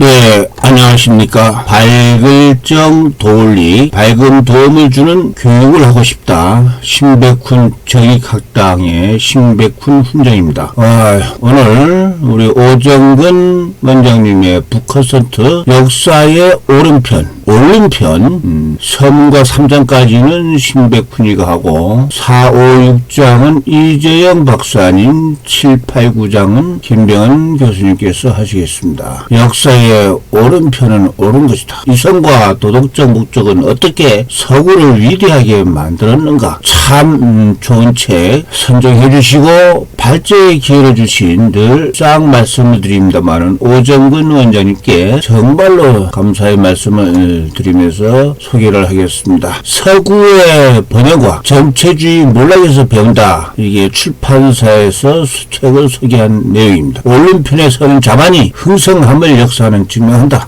네, 안녕하십니까. 밝을정 도울리, 밝은 도움을 주는 교육을 하고 싶다. 신백훈 정익학당의 신백훈 훈장입니다. 오늘 우리 오정근 원장님의 북커센트 역사의 오른편, 서문과 3장까지는 신백훈이가 하고 4, 5, 6장은 이재영 박사님, 7, 8, 9장은 김병헌 교수님께서 하시겠습니다. 역사의 오른편은 옳은 것이다. 이성과 도덕적 목적은 어떻게 서구를 위대하게 만들었는가. 참 좋은 책 선정해 주시고 발제의 기회를 주신 늘 싹 말씀을 드립니다만은 오정근 원장님께 정말로 감사의 말씀을 드리면서 소개를 하겠습니다. 서구의 번영과 전체주의 몰락에서 배운다. 이게 출판사에서 책을 소개한 내용입니다. 오른편에 서는 자만이 흥성함을 역사는 증명한다.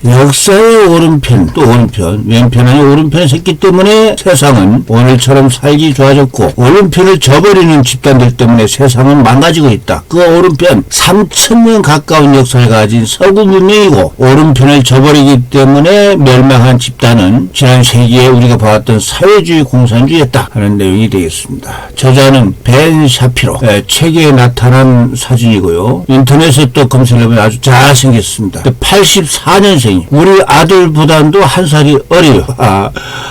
역사의 오른편, 또 오른편, 왼편 아니 오른편에 섰기 때문에 세상은 오늘처럼 살기 좋아졌고, 오른편을 저버리는 집단들 때문에 세상은 망가지고 있다. 그 오른편, 3,000년 가까운 역사를 가진 서구 문명이고, 오른편을 저버리기 때문에 멸망한 집단은 지난 세기에 우리가 봐왔던 사회주의 공산주의였다 하는 내용이 되겠습니다. 저자는 벤 샤피로, 책에 나타난 사진이고요. 인터넷에 또 검색해보면 아주 잘생겼습니다. 84년생, 우리 아들보다도 한 살이 어려요.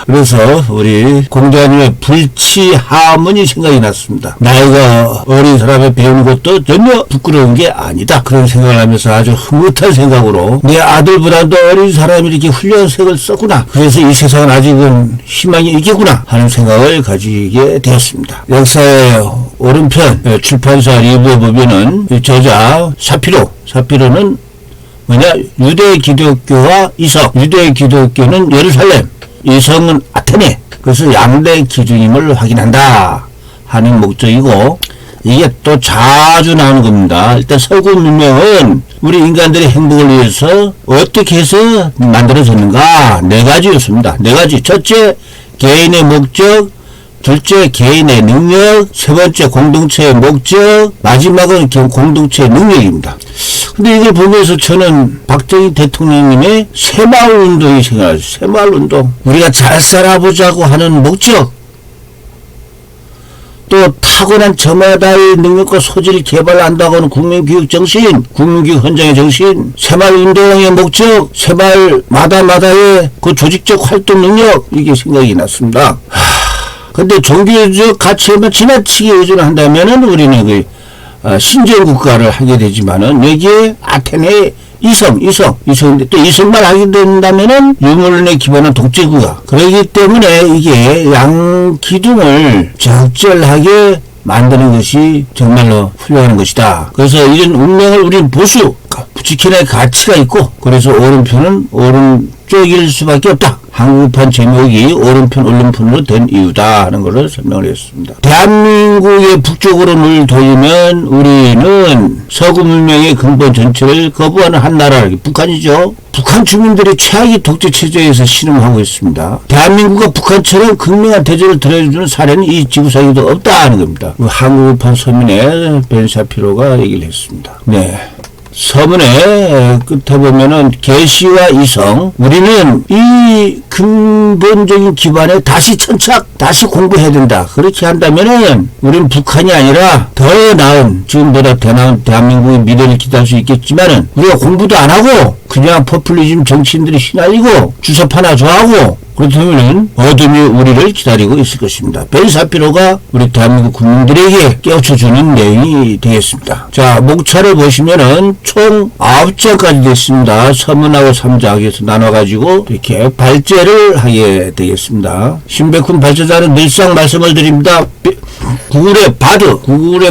그래서 우리 공자님의 불치하문이 생각이 났습니다. 나이가 어린 사람의 배우는 것도 전혀 부끄러운 게 아니다. 그런 생각을 하면서 아주 흐뭇한 생각으로 내 아들보다도 어린 사람이 이렇게 훌륭한 책을 썼구나. 그래서 이 세상은 아직은 희망이 있겠구나 하는 생각을 가지게 되었습니다. 역사의 오른편 출판사 리뷰에 보면은 저자 샤피로는 뭐냐? 유대 기독교와 이성. 유대 기독교는 예루살렘, 이성은 아테네. 그래서 양대 기준임을 확인한다 하는 목적이고, 이게 또 자주 나오는 겁니다. 일단 서구 문명은 우리 인간들의 행복을 위해서 어떻게 해서 만들어졌는가? 네 가지 요소입니다. 네 가지. 첫째, 개인의 목적. 둘째, 개인의 능력. 세 번째, 공동체의 목적. 마지막은 공동체의 능력입니다. 근데 이걸 보면서 저는 박정희 대통령님의 새마을운동이 생각나죠. 새마을운동. 우리가 잘 살아보자고 하는 목적. 또 타고난 저마다의 능력과 소질을 개발한다고 하는 국민교육 정신, 국민교육 헌장의 정신, 새마을운동의 목적, 새마을마다의 그 조직적 활동 능력, 이게 생각이 났습니다. 근데 종교적 가치에만 지나치게 의존을 한다면은 우리는 그 신전 국가를 하게 되지만은 여기에 아테네의 이성인데 또 이성만 하게 된다면은 유물론에 기반한 독재국가. 그렇기 때문에 이게 양기둥을 적절하게 만드는 것이 정말로 훌륭한 것이다. 그래서 이런 운명을 우리는 지켜낼 가치가 있고, 그래서 오른편은 오른쪽일 수밖에 없다. 한국판 제목이 오른편으로 된 이유다 하는 것을 설명을 했습니다. 대한민국의 북쪽으로 눈을 돌리면 우리는 서구 문명의 근본 전체를 거부하는 한 나라, 북한이죠. 북한 주민들이 최악의 독재 체제에서 신음하고 있습니다. 대한민국과 북한처럼 극명한 대조를 들어주는 사례는 이 지구상에도 없다 하는 겁니다. 한국판 서문에 벤 샤피로가 얘기를 했습니다. 네. 서문의 끝에 보면은 계시와 이성, 우리는 이 근본적인 기반에 다시 공부해야 된다. 그렇게 한다면은 우리는 북한이 아니라 더 나은, 지금보다 더 나은 대한민국의 미래를 기대할 수 있겠지만은 우리가 공부도 안 하고 그냥 포퓰리즘 정치인들이 휘날리고 주사파나 좋아하고 그렇다면 어둠이 우리를 기다리고 있을 것입니다. 벤 샤피로가 우리 대한민국 국민들에게 깨우쳐주는 내용이 되겠습니다. 자, 목차를 보시면은 총 9장까지 됐습니다. 서문하고 3장에서 나눠가지고 이렇게 발제를 하게 되겠습니다. 신백훈 발제자는 늘상 말씀을 드립니다. 구글의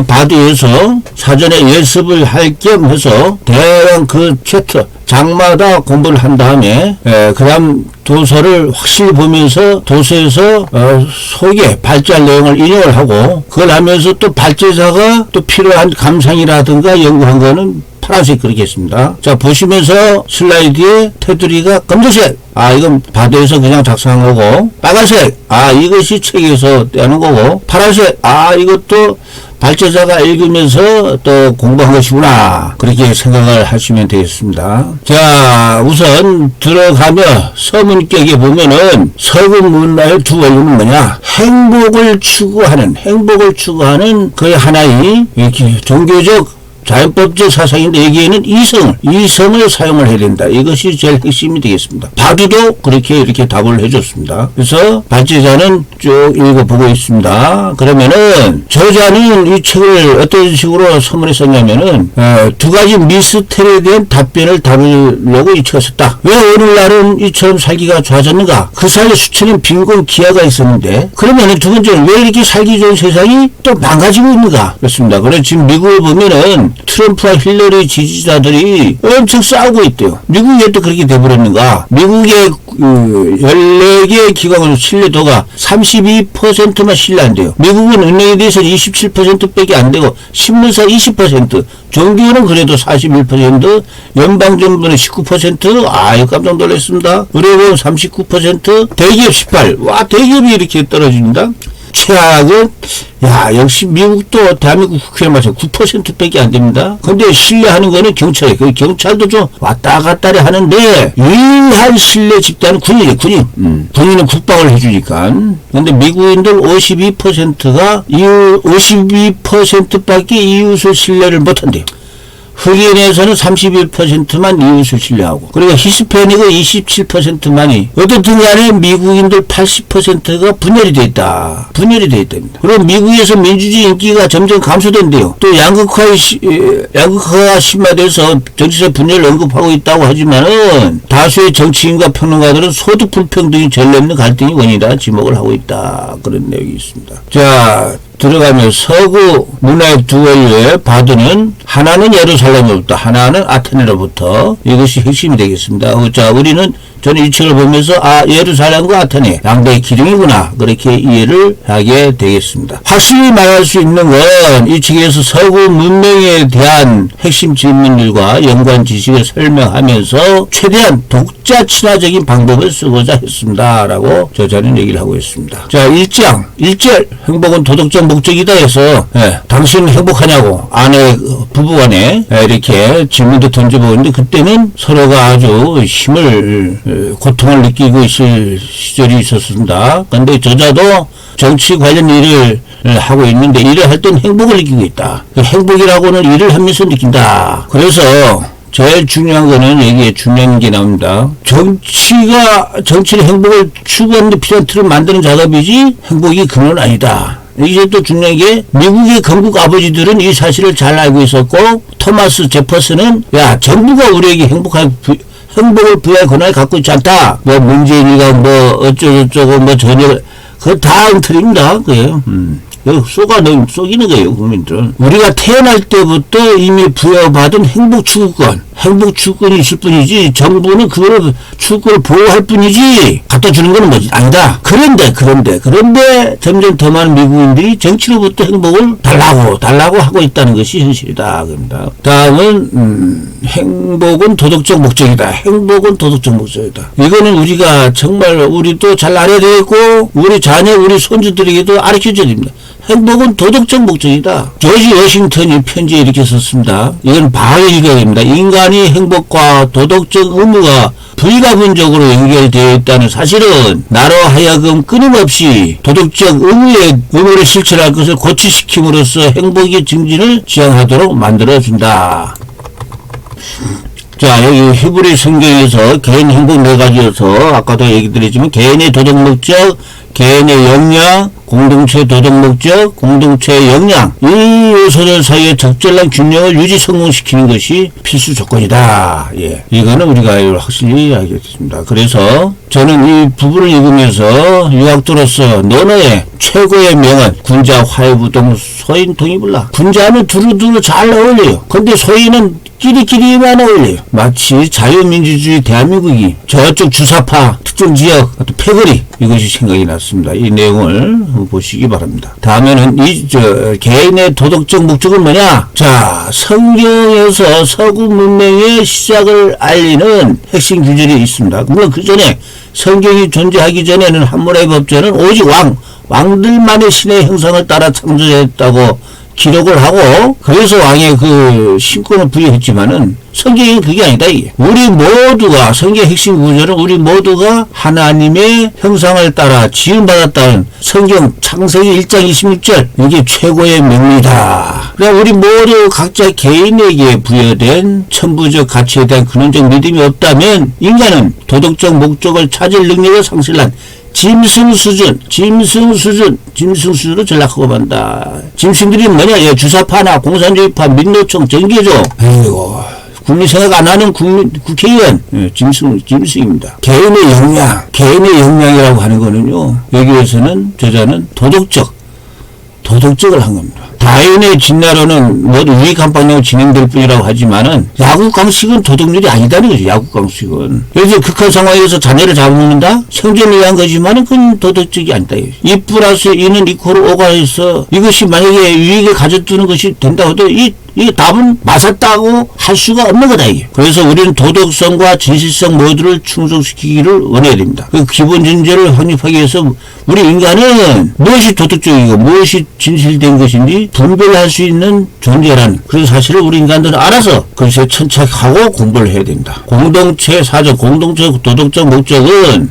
바드에서 사전에 예습을 할 겸 해서 대형 그 챕터 장마다 공부를 한 다음에 그 다음 도서를 확실히 보면서 도서에서 소개, 발제할 내용을 인용을 하고, 그걸 하면서 또 발제자가 또 필요한 감상이라든가 연구한 거는 파란색 그렇게 했습니다. 자, 보시면서 슬라이드에 테두리가 검정색. 이건 바다에서 그냥 작성한 거고, 빨간색. 이것이 책에서 떼는 거고, 파란색. 이것도 발제자가 읽으면서 또 공부한 것이구나. 그렇게 생각을 하시면 되겠습니다. 자, 우선 들어가며 서문격에 보면은 서구 문화의 두 원리는 뭐냐? 행복을 추구하는 그 하나의 이렇게 종교적 자연법적 사상인데 여기에는 이성을 사용을 해야 된다. 이것이 제일 핵심이 되겠습니다. 바두도 그렇게 이렇게 답을 해줬습니다. 그래서 발제자는 쭉 읽어보고 있습니다. 그러면은 저자는 이 책을 어떤 식으로 서문에 썼냐면은 두 가지 미스터리에 대한 답변을 다루려고 이 책을 썼다. 왜 오늘날은 이처럼 살기가 좋아졌는가? 그 사이에 수천의 빈곤 기아가 있었는데 그러면은 두 번째는 왜 이렇게 살기 좋은 세상이 또 망가지고 있는가? 그렇습니다. 그래서 지금 미국을 보면은 트럼프와 힐러리 지지자들이 엄청 싸우고 있대요. 미국에 또 그렇게 돼버렸는가? 미국의 14개 기관의 신뢰도가 32%만 신뢰한대요. 미국은 은행에 대해서 27%밖에 안 되고 신문사 20%, 종교는 그래도 41%, 연방정부는 19%, 아유 깜짝 놀랐습니다. 의료보험 39%, 대기업 18%. 와, 대기업이 이렇게 떨어집니다. 최악은 역시 미국도 대한민국 국회에 맞춰 9%밖에 안 됩니다. 근데 신뢰하는 거는 경찰이에요. 그 경찰도 좀 왔다 갔다 하는데 유일한 신뢰 집단은 군인이에요. 군인은 국방을 해주니까. 근데 미국인들 52%가 52%밖에 이웃을 신뢰를 못한대요. 흑인에서는 31%만 이웃을 신뢰하고, 그리고 히스패닉은 27%만이, 어떻든 간에 미국인들 80%가 분열이 되어 있다. 그리고 미국에서 민주주의 인기가 점점 감소된대요. 또 양극화가 심화돼서 정치적 분열을 언급하고 있다고 하지만은 다수의 정치인과 평론가들은 소득 불평등이 전례 없는 갈등이 원인이라 지목을 하고 있다. 그런 내용이 있습니다. 자, 들어가면 서구 문화의 두 원리에 바두는 하나는 예루살렘으로부터 하나는 아테네로부터 이것이 핵심이 되겠습니다. 자, 저는 이 책을 보면서 예루살렘과 아테네 양대의 기둥이구나 그렇게 이해를 하게 되겠습니다. 확실히 말할 수 있는 건 이 책에서 서구 문명에 대한 핵심 질문들과 연관 지식을 설명하면서 최대한 독자 친화적인 방법을 쓰고자 했습니다. 라고 저자는 얘기를 하고 있습니다. 자, 1절 행복은 도덕적 목적이다 해서 당신은 행복하냐고 아내 부부간에 이렇게 질문도 던져보는데 그때는 서로가 아주 고통을 느끼고 있을 시절이 있었습니다. 근데 저자도 정치 관련 일을 하고 있는데 일을 할 땐 행복을 느끼고 있다. 행복이라고는 일을 하면서 느낀다. 그래서 제일 중요한 거는 여기에 중요한 게 나옵니다. 정치를 행복을 추구하는 데 필요한 틀을 만드는 작업이지 행복이 근원은 아니다. 이제 또 중요한 게 미국의 건국 아버지들은 이 사실을 잘 알고 있었고 토마스 제퍼슨은 정부가 우리에게 행복을 부여할 권한을 갖고 있지 않다. 문재인이가 어쩌고저쩌고 전혀 그거 다 엉터리입니다. 그게. 속이는 거예요, 국민들은. 우리가 태어날 때부터 이미 부여받은 행복추구권이 있을 뿐이지, 정부는 그거를 추구를 보호할 뿐이지, 갖다 주는 건 뭐지? 아니다. 그런데, 점점 더 많은 미국인들이 정치로부터 행복을 달라고 하고 있다는 것이 현실이다. 그럽니다. 다음은, 행복은 도덕적 목적이다. 이거는 우리가 정말 우리도 잘 알아야 되겠고, 우리 자녀, 우리 손주들에게도 가르쳐줘야 됩니다. 행복은 도덕적 목적이다. 조지 워싱턴이 편지에 이렇게 썼습니다. 이건 바로 읽어야 됩니다. 인간이 행복과 도덕적 의무가 불가분적으로 연결되어 있다는 사실은 나로 하여금 끊임없이 도덕적 의무를 실천할 것을 고취시킴으로써 행복의 증진을 지향하도록 만들어준다. 자, 여기 히브리 성경에서 개인 행복 4가지여서 아까도 얘기 드렸지만 개인의 도덕 목적, 개인의 역량, 공동체 도덕 목적, 공동체의 역량, 이 요소들 사이에 적절한 균형을 성공시키는 것이 필수 조건이다. 이거는 우리가 확실히 알겠습니다. 그래서 저는 이 부분을 읽으면서 유학도로서 너너의 최고의 명언, 군자 화해부동 소인 동의불라. 군자는 두루두루 잘 어울려요. 근데 소인은 끼리끼리만 어울려요. 마치 자유민주주의 대한민국이 저쪽 주사파 특정지역 패거리 이것이 생각이 났습니다. 이 내용을 한번 보시기 바랍니다. 다음에는 개인의 도덕적 목적은 뭐냐? 자, 성경에서 서구 문명의 시작을 알리는 핵심 규절이 있습니다. 물론 그 전에 성경이 존재하기 전에는 한문의 법전은 오직 왕들만의 신의 형상을 따라 창조했다고 기록을 하고 그래서 왕의 그 신권을 부여했지만은 성경은 그게 아니다. 이게. 우리 모두가 성경 핵심 구절은 우리 모두가 하나님의 형상을 따라 지음받았다는 성경 창세기 1장 26절 이게 최고의 명리다. 그러니까 우리 모두 각자 개인에게 부여된 천부적 가치에 대한 근원적 믿음이 없다면 인간은 도덕적 목적을 찾을 능력을 상실한 짐승 수준으로 전락하고 만다. 짐승들이 뭐냐? 예, 주사파나 공산주의파, 민노총, 정계조. 아이고, 국민 생각 안 하는 국회의원. 예, 짐승입니다. 개인의 역량이라고 하는 거는요, 여기에서는 저자는 도덕적을 한 겁니다. 다인의 진나로는 모두 우익한방향으로 진행될 뿐이라고 하지만은 야구 강식은 도덕률이 아니다는 거죠. 야구 강식은. 그래서 극한 상황에서 자네를 잡아먹는다? 생존을 위한 거지만은 그건 도덕적이 아니다. 2 플러스 2는 이코르 5가 해서 이것이 만약에 유익을 가져두는 것이 된다고 해도 이 답은 맞았다고 할 수가 없는 거다, 이게. 그래서 우리는 도덕성과 진실성 모두를 충족시키기를 원해야 됩니다. 그 기본 전제를 확립하기 위해서 우리 인간은 무엇이 도덕적이고 무엇이 진실된 것인지 분별할 수 있는 존재라는 그런 사실을 우리 인간들은 알아서 그것에 천착하고 공부를 해야 됩니다. 공동체 사적, 공동체 도덕적 목적은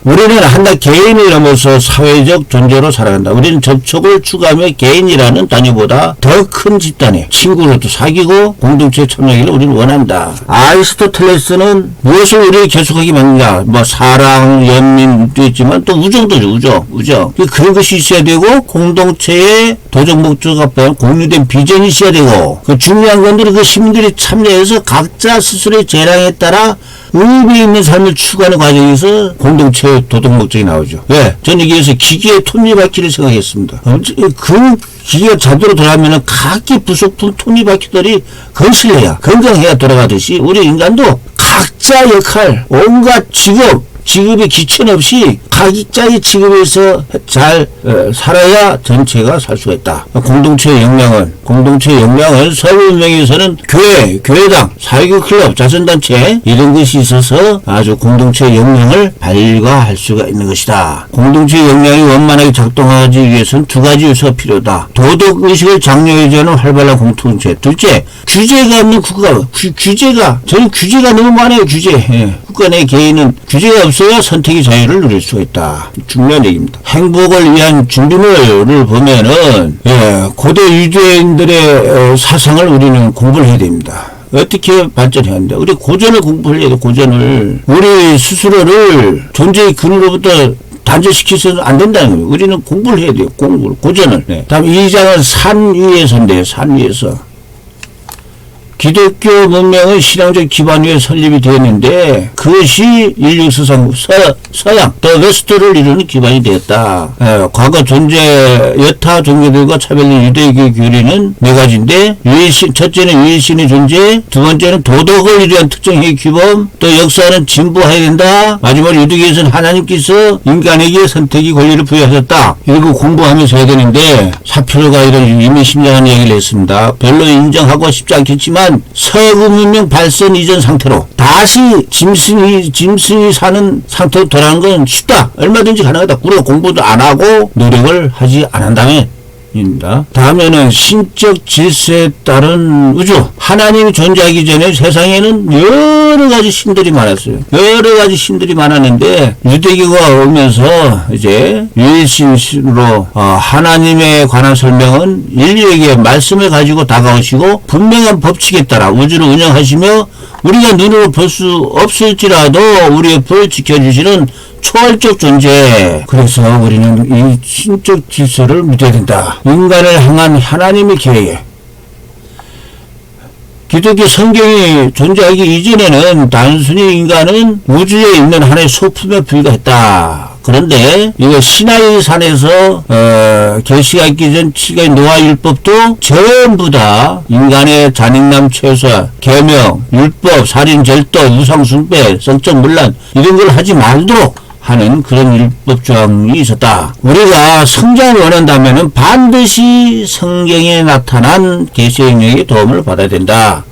우리는 한낱 개인을 넘어서 사회적 존재로 살아간다. 우리는 접촉을 추구하며 개인이라는 단위보다 더 큰 집단에 친구로도 사귀고 공동체에 참여하기를 우리는 원한다. 아리스토텔레스는 무엇을 우리에게 계속하게 만드냐? 뭐 사랑, 연민도 있지만 또 우정도죠. 우정. 그런 것이 있어야 되고 공동체의 도적 목적 앞에 공유된 비전이 있어야 되고 그 중요한 건들은 그 시민들이 참여해서 각자 스스로의 재량에 따라 의미 있는 삶을 추구하는 과정에서 공동체의 도덕 목적이 나오죠. 왜? 저는 여기에서 기계의 톱니바퀴를 생각했습니다. 그 기계가 제대로 돌아가면은 각기 부속품 톱니바퀴들이 건실해야 건강해야 돌아가듯이 우리 인간도 각자 역할, 온갖 직업의 기천 없이 각자의 직업에서 잘 살아야 전체가 살 수가 있다. 공동체의 역량은 서울문명에서는 교회당, 사회교 클럽, 자선단체 이런 것이 있어서 아주 공동체의 역량을 발휘할 수가 있는 것이다. 공동체의 역량이 원만하게 작동하기 위해서는 두 가지 요소가 필요하다. 도덕의식을 장려해주는 활발한 공동체. 둘째, 규제가 없는 국가. 저는 규제가 너무 많아요. 국가 내 개인은 규제가 없어야 선택의 자유를 누릴 수가 있다. 중요한 얘기입니다. 행복을 위한 준비물을 보면은 고대 유대인들의 사상을 우리는 공부를 해야 됩니다. 어떻게 발전해야 한다. 우리 고전을 공부를 해야 돼. 고전을. 우리 스스로를 존재의 근원으로부터 단절시켜서는 안 된다는 거예요. 우리는 공부를 해야 돼요. 고전을. 다음 2장은 산 위에서인데요. 산 위에서. 기독교 문명의 신앙적 기반 위에 설립이 되었는데 그것이 인류 서양, 더 웨스트를 이루는 기반이 되었다. 과거 여타 종교들과 차별된 유대교 교리는 네 가지인데 첫째는 유일신의 존재, 두 번째는 도덕을 이루한 특정의 규범, 또 역사는 진보해야 된다. 마지막으로 유대교에서는 하나님께서 인간에게 선택의 권리를 부여하셨다. 이거 공부하면서 해야 되는데 사피로가 이런 의미심장한 이야기를 했습니다. 별로 인정하고 싶지 않겠지만 서구 문명 발전 이전 상태로 다시 짐승이 사는 상태로 돌아가는 건 쉽다. 얼마든지 가능하다. 우리가 공부도 안 하고 노력을 하지 않는다면 입니다. 다음에는 신적 질서에 따른 우주. 하나님이 존재하기 전에 세상에는 여러 가지 신들이 많았어요. 여러 가지 신들이 많았는데 유대교가 오면서 이제 유일신으로 하나님에 관한 설명은 인류에게 말씀을 가지고 다가오시고 분명한 법칙에 따라 우주를 운영하시며 우리가 눈으로 볼 수 없을지라도 우리의 법을 지켜주시는 초월적 존재. 그래서 우리는 이 신적 질서를 믿어야 된다. 인간을 향한 하나님의 계획에 기독교 성경이 존재하기 이전에는 단순히 인간은 우주에 있는 하나의 소품에 불과했다. 그런데 이거 시나이 산에서 계시가 있기 전 7가지 노아 율법도 전부 다 인간의 잔인남 최소화, 계명, 율법, 살인, 절도, 우상 숭배, 성적 문란 이런 걸 하지 말도록 하는 그런 율법 조항이 있었다. 우리가 성장을 원한다면 반드시 성경에 나타난 계시의 영역의 도움을 받아야 된다.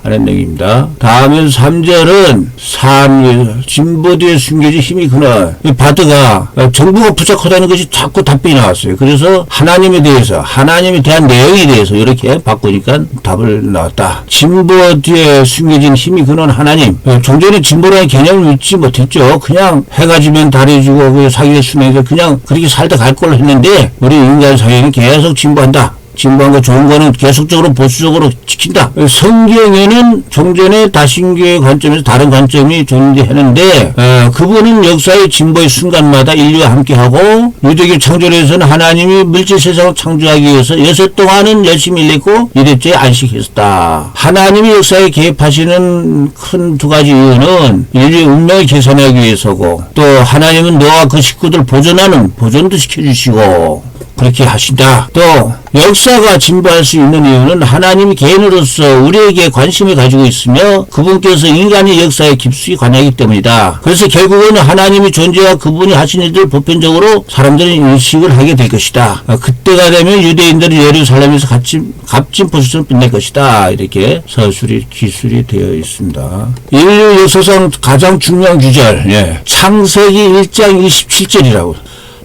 하는 내용입니다. 다음은 3절은 진보뒤에 숨겨진 힘이 그날. 이 바드가 정부가 부족하다는 것이 자꾸 답변이 나왔어요. 그래서 하나님에 대한 내용에 대해서 이렇게 바꾸니까 답을 나왔다. 진보 뒤에 숨겨진 힘이 그는 하나님. 종전에 진보라는 개념을 믿지 못했죠. 그냥 해가 지면 달이 지고 사기에 순해서 그냥 그렇게 살다 갈 걸로 했는데 우리 인간 사회는 계속 진보한다. 진보한 거 좋은 거는 계속적으로 보수적으로 지킨다. 성경에는 종전의 다신교의 관점에서 다른 관점이 존재하는데 그분은 역사의 진보의 순간마다 인류와 함께하고 유대교 창조에서는 하나님이 물질 세상을 창조하기 위해서 6 동안은 열심히 일했고 1회째 안식했었다. 하나님이 역사에 개입하시는 큰 2가지 이유는 인류의 운명을 계산하기 위해서고 또 하나님은 너와 그 식구들 보존도 시켜주시고 그렇게 하신다. 또 역사가 진보할 수 있는 이유는 하나님이 개인으로서 우리에게 관심을 가지고 있으며 그분께서 인간의 역사에 깊숙이 관여하기 때문이다. 그래서 결국은 하나님의 존재와 그분이 하신 일들 보편적으로 사람들이 인식을 하게 될 것이다. 그때가 되면 유대인들은 예루살렘에서 값진 보수처럼 빛날 것이다. 이렇게 서술이 기술이 되어 있습니다. 인류 역사상 가장 중요한 구절 창세기 1장 27절이라고.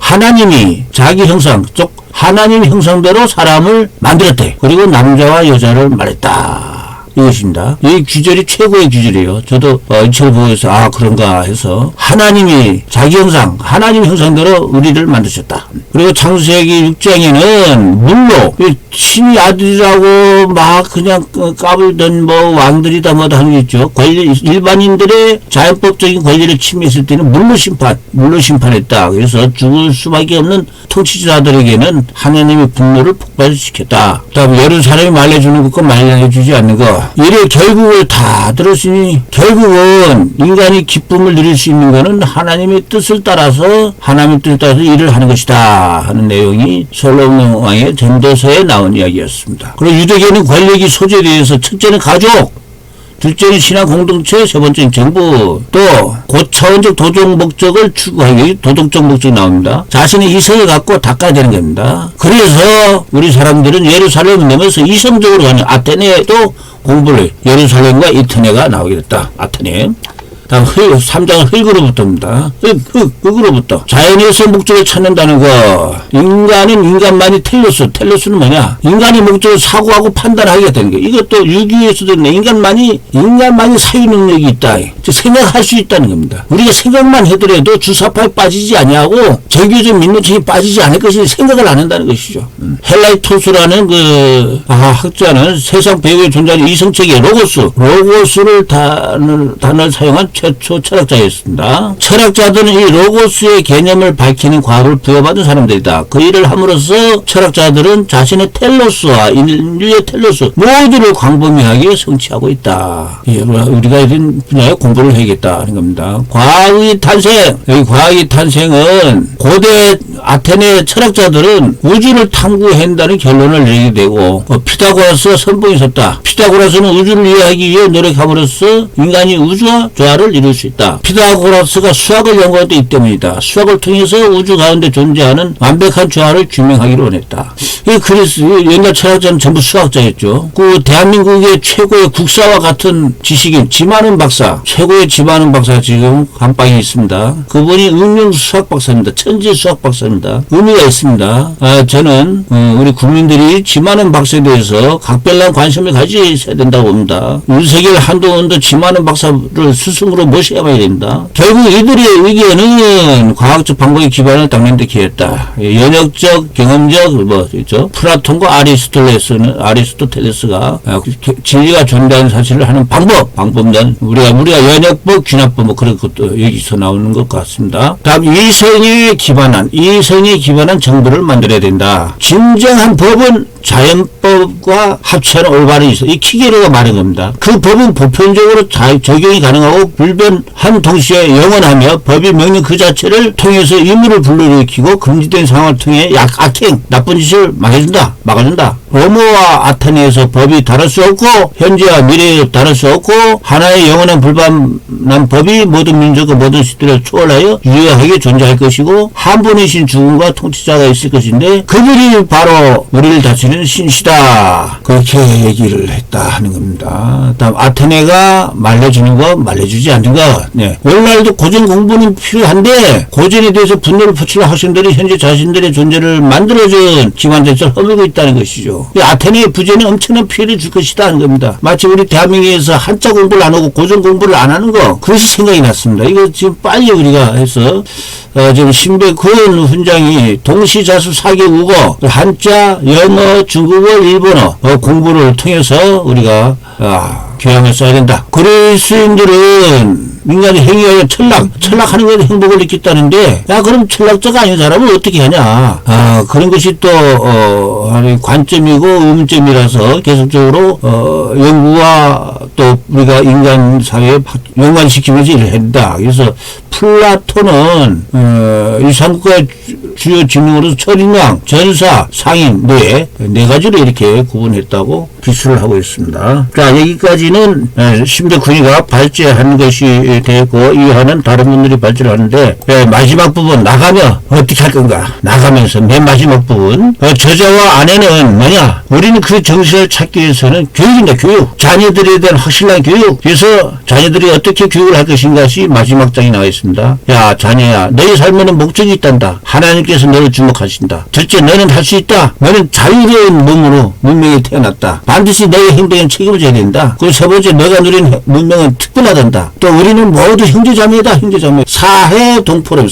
하나님이 자기 형상, 하나님 형상대로 사람을 만들었대. 그리고 남자와 여자를 말했다. 이것입니다. 이 규절이 최고의 규절이에요. 저도 이 책을 보면서 그런가 해서 하나님이 자기 형상, 하나님 형상대로 우리를 만드셨다. 그리고 창세기 6장에는 물로 신이 아들이라고 막 그냥 까불던 왕들이다 뭐다 하는 게 있죠. 일반인들의 자연법적인 권리를 침해했을 때는 물로 심판했다. 그래서 죽을 수밖에 없는 통치자들에게는 하나님의 분노를 폭발시켰다. 그다음에 예루살렘이 말려주는 것과 말려주지 않는 것. 이래 결국을 다 들었으니 결국은 인간이 기쁨을 누릴 수 있는 것은 하나님의 뜻을 따라서 일을 하는 것이다 하는 내용이 솔로몬 왕의 전도서에 나온 이야기였습니다. 그리고 유대교는 권력이 소재되어서 첫째는 가족, 둘째는 신앙 공동체, 세 번째는 정부, 또 고차원적 도덕 목적을 추구하기, 도덕적 목적이 나옵니다. 자신의 이성을 갖고 닦아야 되는 겁니다. 그래서 우리 사람들은 예루살렘을 내면서 이성적으로 가는 아테네도 공부를 예루살렘과 이테네가 나오게 됐다. 아테네. 다음 3장은 흙으로부터입니다. 흙으로부터. 자연에서 목적을 찾는다는 거. 인간은 인간만이 텔로스는 뭐냐? 인간이 목적을 사고하고 판단하게 되는 거. 이것도 유기에서도 인간만이 사유 능력이 있다. 생각할 수 있다는 겁니다. 우리가 생각만 해더라도 주사파에 빠지지 아니하고 정교적 민노층이 빠지지 않을 것이 생각을 안 한다는 것이죠. 헬라이토스라는 학자는 세상 배후에 존재하는 이성체계 로고스를 단어를 사용한 최초 철학자였습니다. 철학자들은 이 로고스의 개념을 밝히는 과학을 부여받은 사람들이다. 그 일을 함으로써 철학자들은 자신의 텔로스와 인류의 텔로스 모두를 광범위하게 성취하고 있다. 우리가 이런 분야에 공부를 해야겠다 하는 겁니다. 과학의 탄생. 여기 과학의 탄생은 고대 아테네 철학자들은 우주를 탐구한다는 결론을 내리게 되고 피타고라스가 선봉에 섰다. 피타고라스는 우주를 이해하기 위해 노력함으로써 인간이 우주와 조화를 이룰 수 있다. 피타고라스가 수학을 연구하기 때문이다. 수학을 통해서 우주 가운데 존재하는 완벽한 조화를 규명하기로 원했다. 그래서 옛날 철학자는 전부 수학자였죠. 그 대한민국의 최고의 국사와 같은 지식인 지만은 박사, 최고의 지만은 박사가 지금 감방에 있습니다. 그분이 응용 수학 박사입니다. 천재 수학 박사입니다. 의미가 있습니다. 저는 우리 국민들이 지만은 박사에 대해서 각별한 관심을 가지셔야 된다고 봅니다. 윤석열 한동훈도 지만은 박사를 스승으로 모셔야 됩니다. 결국 이들의 의견은 과학적 방법에 기반을 닦는 데 기했다. 연역적, 경험적, 있죠. 플라톤과 아리스토텔레스가 진리가 존재하는 사실을 하는 방법론, 우리가 연역법, 귀납법, 그런 것도 여기서 나오는 것 같습니다. 다음, 이성에 기반한 정부를 만들어야 된다. 진정한 법은 자연법과 합치하는 올바른 이성. 이 키게르가 말한 겁니다. 그 법은 보편적으로 적용이 가능하고 불변한 동시에 영원하며 법이 명령 그 자체를 통해서 의무를 불러일으키고 금지된 상황을 통해 악행, 나쁜 짓을 막아준다. 로마와 아테네에서 법이 다를 수 없고 현재와 미래에 다를 수 없고 하나의 영원한 불변한 법이 모든 민족과 모든 시대를 초월하여 유효하게 존재할 것이고 한 분이신 주군과 통치자가 있을 것인데 그들이 바로 우리를 다스릴 정치는 신시다. 그렇게 얘기를 했다 하는 겁니다. 다음 아테네가 말려주는 거, 말려주지 않는 거. 네. 오늘날도 고전 공부는 필요한데 고전에 대해서 분노를 표출한 학생들이 현재 자신들의 존재를 만들어준 기관들을 허물고 있다는 것이죠. 아테네의 부재는 엄청난 피해를 줄 것이다 하는 겁니다. 마치 우리 대한민국에서 한자 공부를 안 하고 고전 공부를 안 하는 거, 그것이 생각이 났습니다. 이거 지금 빨리 우리가 해서 지금 신백훈 훈장이 동시자수 4개 국어, 한자, 영어, 중국어, 일본어 공부를 통해서 우리가 교양을 써야 된다. 그리스인들은 민간의 행위하여 철락하는 것에 행복을 느꼈다는데, 야, 그럼 철락자가 아닌 사람은 어떻게 하냐? 그런 것이 또, 관점이고 의문점이라서 계속적으로, 연구와 또 우리가 인간 사회에 연관시키면서 일을 한다. 그래서 플라톤은, 이 삼국가의 주요 직능으로서 철인왕, 전사, 상인, 네 가지로 이렇게 구분했다고 기술을 하고 있습니다. 자, 여기까지는 신백훈이가 발제한 것이 되고, 이하는 다른 분들이 발제를 하는데, 마지막 부분 나가면 어떻게 할 건가? 나가면서 맨 마지막 부분, 저자와 아내는 뭐냐? 우리는 그 정신을 찾기 위해서는 교육인다. 교육. 자녀들에 대한 확실한 교육. 그래서 자녀들이 어떻게 교육을 할 것인가시 마지막 장에 나와 있습니다. 야, 자녀야, 너의 삶에는 목적이 있단다. 하나님께서 너를 주목하신다. 둘째, 너는 할 수 있다. 너는 자유로운 몸으로 문명에 태어났다. 반드시 너의 행동에 책임을 져야 된다. 그리고 세 번째, 너가 누린 문명은 특별하단다. 또 우리는 모두 형제자매다. 형제자매. 사해동포로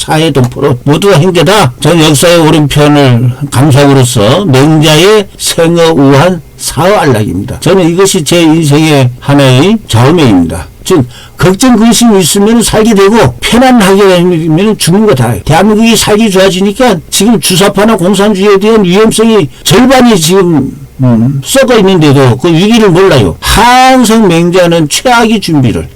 모두가 형제다. 전 역사의 오른편을 감사함으로써 맹자의 생어우한 사어안락입니다. 저는 이것이 제 인생의 하나의 좌우명입니다. 즉, 걱정, 근심이 있으면 살게 되고, 편안하게 되면 죽는 거다. 대한민국이 살기 좋아지니까 지금 주사파나 공산주의에 대한 위험성이 절반이 지금 썩어 있는데도 그 위기를 몰라요. 항상 맹자는 최악의 준비를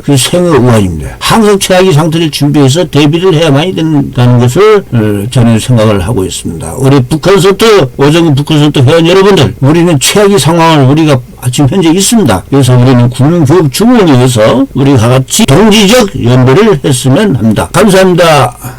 그 생어우한입니다. 항상 최악의 상태를 준비해서 대비를 해야만이 된다는 것을 저는 생각을 하고 있습니다. 우리 북콘서트, 오정근 북콘서트 회원 여러분들, 우리는 최악의 상황을 우리가 지금 현재 있습니다. 그래서 우리는 국민교육 중흥을 위해서 우리가 같이 동지적 연대를 했으면 합니다. 감사합니다.